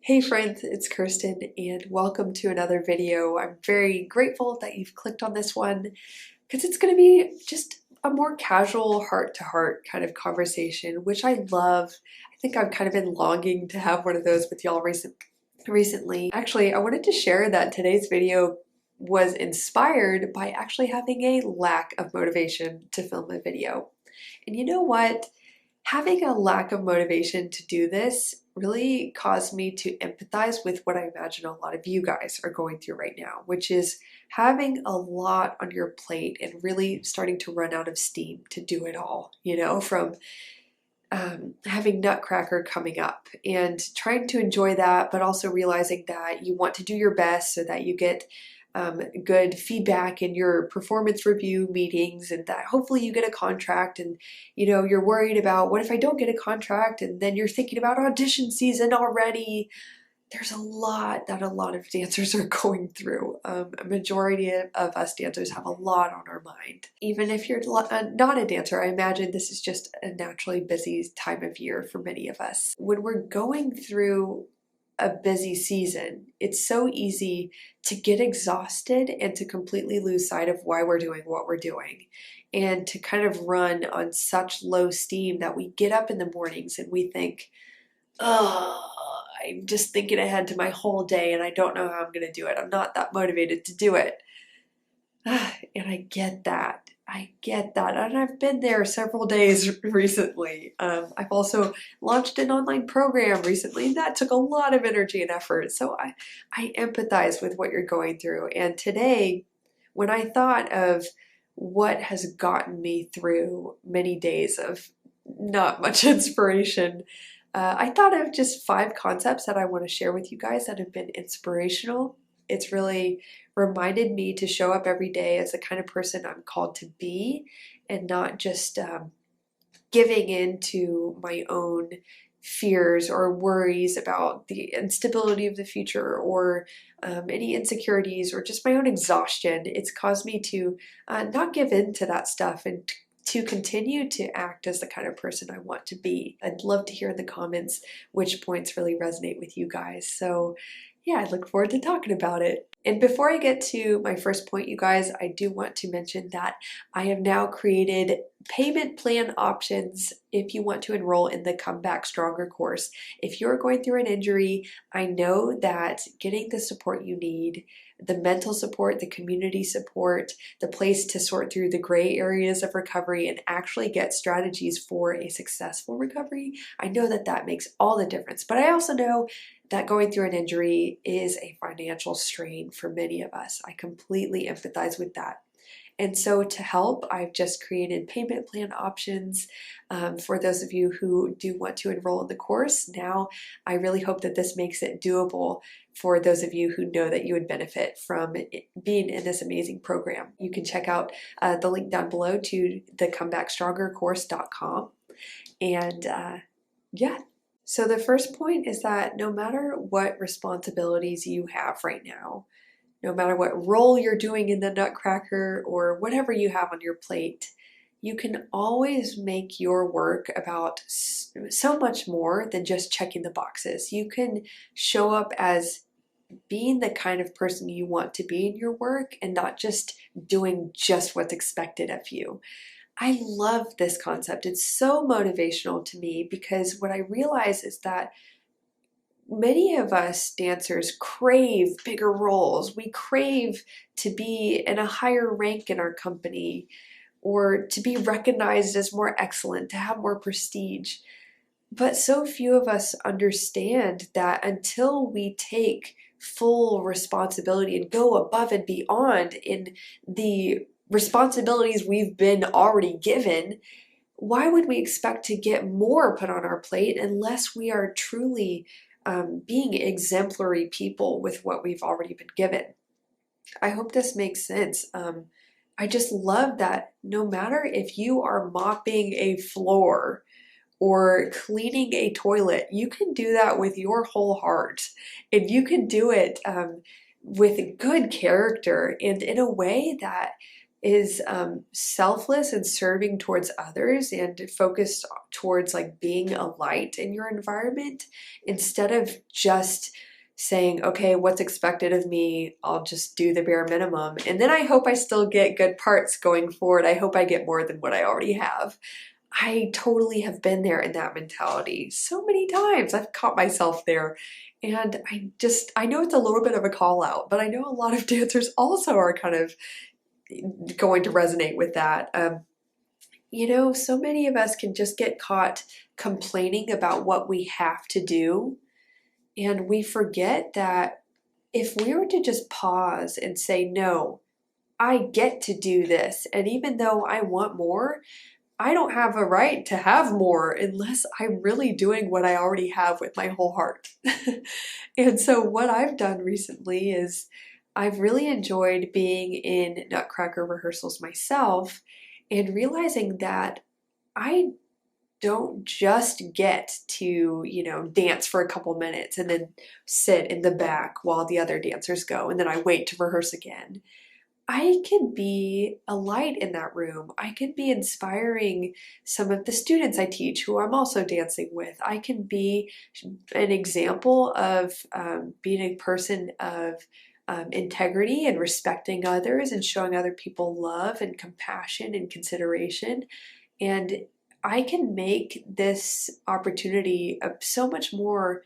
Hey friends, it's Kirsten and welcome to another video. I'm very grateful that you've clicked on this one because it's going to be just a more casual heart-to-heart kind of conversation, which I love. I think I've kind of been longing to have one of those with y'all recently. Actually, I wanted to share that today's video was inspired by actually having a lack of motivation to film a video. And you know what? Having a lack of motivation to do this really caused me to empathize with what I imagine a lot of you guys are going through right now, which is having a lot on your plate and really starting to run out of steam to do it all, from having Nutcracker coming up and trying to enjoy that, but also realizing that you want to do your best so that you get good feedback in your performance review meetings, and that hopefully you get a contract. And you're worried about, what if I don't get a contract? And then you're thinking about audition season already. There's a lot that a lot of dancers are going through. A majority of us dancers have a lot on our mind. Even if you're not a dancer, I imagine this is just a naturally busy time of year for many of us. When we're going through a busy season, it's so easy to get exhausted and to completely lose sight of why we're doing what we're doing, and to kind of run on such low steam that we get up in the mornings and we think, oh, I'm just thinking ahead to my whole day and I don't know how I'm going to do it. I'm not that motivated to do it. And I get that. And I've been there several days recently. I've also launched an online program recently, and that took a lot of energy and effort. So I empathize with what you're going through. And today, when I thought of what has gotten me through many days of not much inspiration, I thought of just 5 concepts that I want to share with you guys that have been inspirational. It's really reminded me to show up every day as the kind of person I'm called to be, and not just giving in to my own fears or worries about the instability of the future, or any insecurities, or just my own exhaustion. It's caused me to not give in to that stuff, and to continue to act as the kind of person I want to be. I'd love to hear in the comments which points really resonate with you guys. So yeah, I look forward to talking about it. And before I get to my first point, you guys, I do want to mention that I have now created payment plan options if you want to enroll in the Come Back Stronger course. If you're going through an injury, I know that getting the support you need, the mental support, the community support, the place to sort through the gray areas of recovery and actually get strategies for a successful recovery, I know that that makes all the difference. But I also know that going through an injury is a financial strain for many of us. I completely empathize with that. And so to help, I've just created payment plan options for those of you who do want to enroll in the course. Now, I really hope that this makes it doable for those of you who know that you would benefit from being in this amazing program. You can check out the link down below to the comebackstrongercourse.com. And yeah. So the first point is that no matter what responsibilities you have right now, no matter what role you're doing in the Nutcracker or whatever you have on your plate, you can always make your work about so much more than just checking the boxes. You can show up as being the kind of person you want to be in your work, and not just doing just what's expected of you. I love this concept. It's so motivational to me, because what I realize is that many of us dancers crave bigger roles. We crave to be in a higher rank in our company, or to be recognized as more excellent, to have more prestige. But so few of us understand that until we take full responsibility and go above and beyond in the responsibilities we've been already given, why would we expect to get more put on our plate unless we are truly being exemplary people with what we've already been given? I hope this makes sense. I just love that no matter if you are mopping a floor or cleaning a toilet, you can do that with your whole heart, and you can do it with good character and in a way that is selfless and serving towards others, and focused towards like being a light in your environment, instead of just saying, okay, what's expected of me? I'll just do the bare minimum. And then I hope I still get good parts going forward. I hope I get more than what I already have. I totally have been there in that mentality so many times. I've caught myself there. And I know it's a little bit of a call out, but I know a lot of dancers also are kind of going to resonate with that. So many of us can just get caught complaining about what we have to do. And we forget that if we were to just pause and say, no, I get to do this. And even though I want more, I don't have a right to have more unless I'm really doing what I already have with my whole heart. And so what I've done recently is I've really enjoyed being in Nutcracker rehearsals myself and realizing that I don't just get to, dance for a couple minutes and then sit in the back while the other dancers go and then I wait to rehearse again. I can be a light in that room. I can be inspiring some of the students I teach who I'm also dancing with. I can be an example of being a person of integrity and respecting others and showing other people love and compassion and consideration. And I can make this opportunity so much more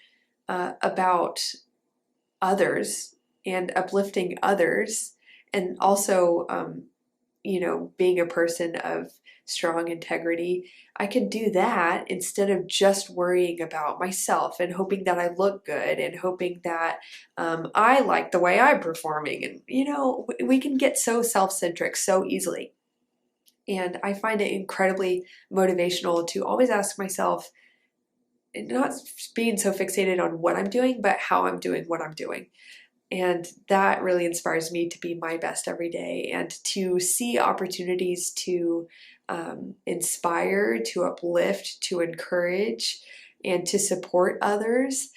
about others and uplifting others, and also, being a person of strong integrity. I can do that instead of just worrying about myself and hoping that I look good and hoping that I like the way I'm performing. And, we can get so self-centric so easily. And I find it incredibly motivational to always ask myself, not being so fixated on what I'm doing, but how I'm doing what I'm doing. And that really inspires me to be my best every day and to see opportunities to inspire, to uplift, to encourage, and to support others,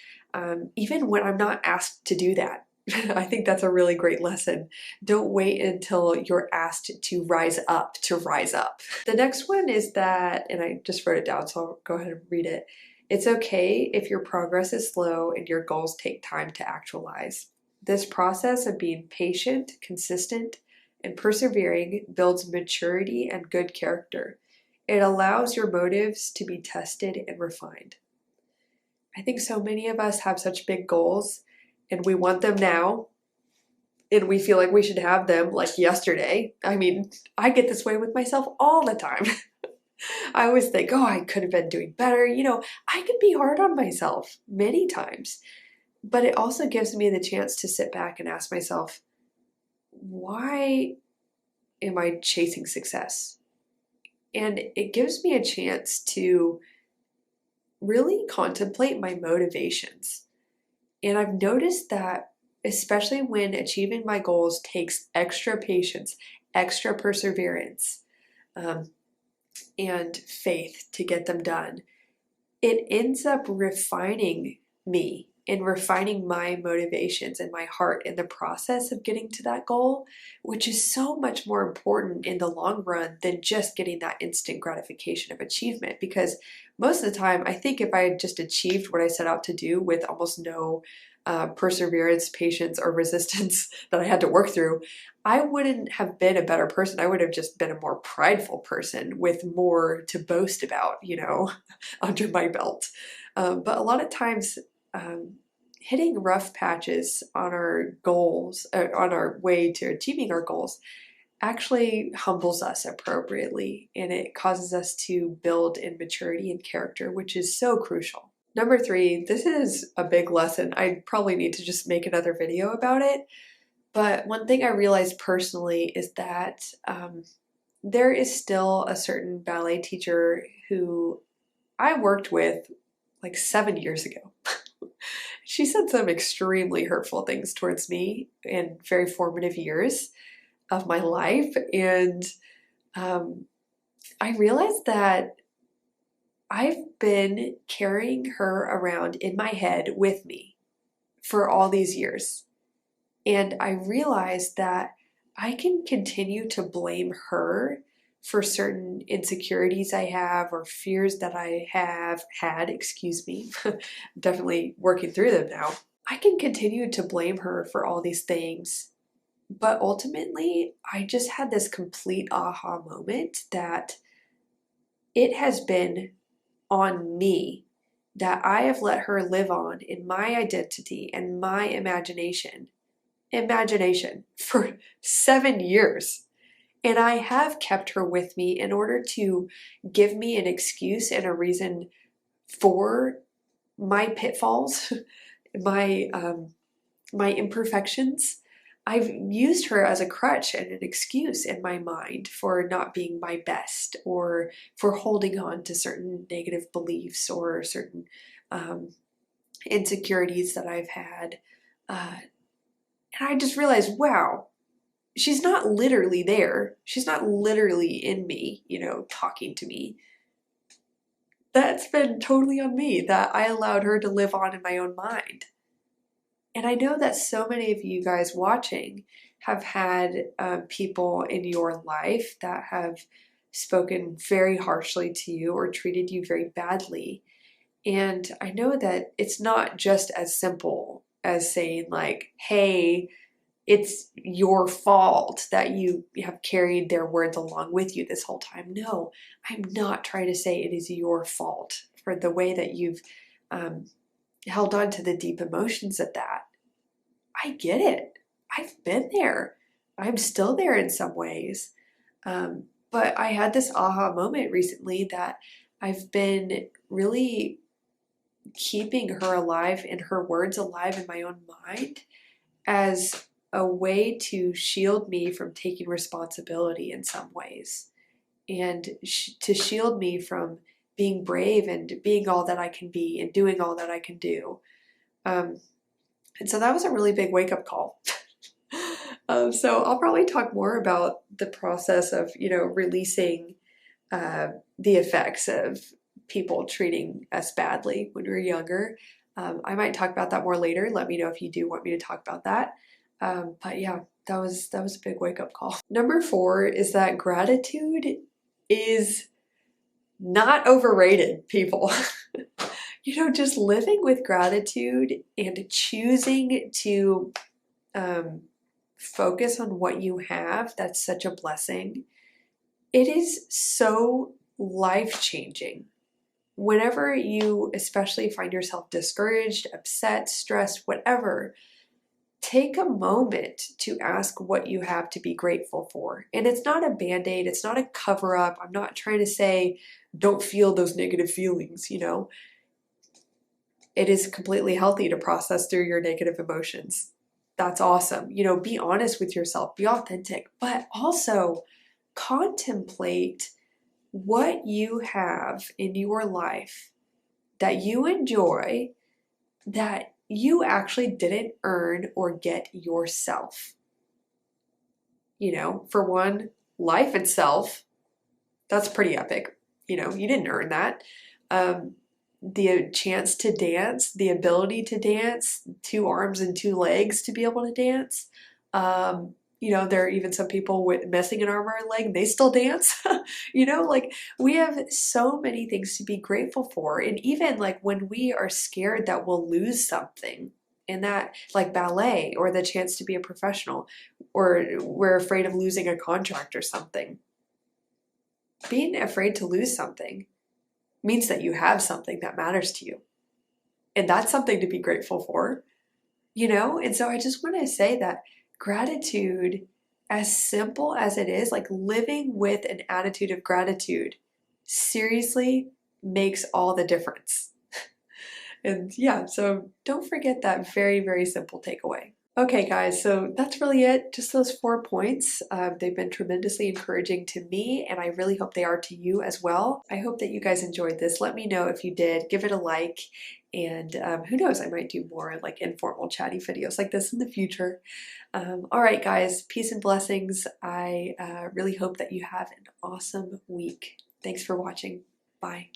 even when I'm not asked to do that. I think that's a really great lesson. Don't wait until you're asked to rise up to rise up. The next one is that, and I just wrote it down, so I'll go ahead and read it. It's okay if your progress is slow and your goals take time to actualize. This process of being patient, consistent, and persevering builds maturity and good character. It allows your motives to be tested and refined. I think so many of us have such big goals and we want them now, and we feel like we should have them like yesterday. I mean, I get this way with myself all the time. I always think, oh, I could have been doing better. I could be hard on myself many times. But it also gives me the chance to sit back and ask myself, why am I chasing success? And it gives me a chance to really contemplate my motivations. And I've noticed that, especially when achieving my goals takes extra patience, extra perseverance, and faith to get them done, it ends up refining me and refining my motivations and my heart in the process of getting to that goal, which is so much more important in the long run than just getting that instant gratification of achievement. Because most of the time, I think if I had just achieved what I set out to do with almost no perseverance, patience, or resistance that I had to work through, I wouldn't have been a better person. I would have just been a more prideful person with more to boast about, under my belt. But a lot of times, hitting rough patches on our goals, on our way to achieving our goals, actually humbles us appropriately, and it causes us to build in maturity and character, which is so crucial. Number 3, this is a big lesson. I probably need to just make another video about it. But one thing I realized personally is that there is still a certain ballet teacher who I worked with like 7 years ago. She said some extremely hurtful things towards me in very formative years of my life. And I realized that I've been carrying her around in my head with me for all these years. And I realized that I can continue to blame her for certain insecurities I have or fears that I have had, definitely working through them now. I can continue to blame her for all these things, but ultimately, I just had this complete aha moment that it has been on me that I have let her live on in my identity and my imagination for 7 years. And I have kept her with me in order to give me an excuse and a reason for my pitfalls, my my imperfections. I've used her as a crutch and an excuse in my mind for not being my best, or for holding on to certain negative beliefs or certain insecurities that I've had. And I just realized, wow, she's not literally there. She's not literally in me, talking to me. That's been totally on me, that I allowed her to live on in my own mind. And I know that so many of you guys watching have had people in your life that have spoken very harshly to you or treated you very badly. And I know that it's not just as simple as saying like, hey, it's your fault that you have carried their words along with you this whole time. No, I'm not trying to say it is your fault for the way that you've held on to the deep emotions of that. I get it. I've been there. I'm still there in some ways. But I had this aha moment recently that I've been really keeping her alive and her words alive in my own mind as a way to shield me from taking responsibility in some ways, and to shield me from being brave and being all that I can be and doing all that I can do. And so that was a really big wake-up call. So I'll probably talk more about the process of, releasing the effects of people treating us badly when we were younger. I might talk about that more later. Let me know if you do want me to talk about that. But yeah, that was a big wake-up call. Number 4 is that gratitude is not overrated, people. Just living with gratitude and choosing to focus on what you have, that's such a blessing. It is so life-changing. Whenever you especially find yourself discouraged, upset, stressed, whatever, take a moment to ask what you have to be grateful for. And it's not a band-aid, it's not a cover-up. I'm not trying to say don't feel those negative feelings, It is completely healthy to process through your negative emotions. That's awesome. Be honest with yourself, be authentic, but also contemplate what you have in your life that you enjoy, that you actually didn't earn or get yourself. For one, life itself, that's pretty epic. You didn't earn that. The chance to dance, the ability to dance, 2 arms and 2 legs to be able to dance. There are even some people with missing an arm or a leg, they still dance. We have so many things to be grateful for. And even like when we are scared that we'll lose something, and that, like ballet or the chance to be a professional, or we're afraid of losing a contract or something. Being afraid to lose something means that you have something that matters to you. And that's something to be grateful for, And so I just want to say that gratitude, as simple as it is, like living with an attitude of gratitude, seriously makes all the difference. And yeah, so don't forget that very, very simple takeaway. Okay guys, so that's really it. Just those 4 points. They've been tremendously encouraging to me, and I really hope they are to you as well. I hope that you guys enjoyed this. Let me know if you did. Give it a like, and who knows, I might do more like informal chatty videos like this in the future. All right guys, peace and blessings. I really hope that you have an awesome week. Thanks for watching. Bye.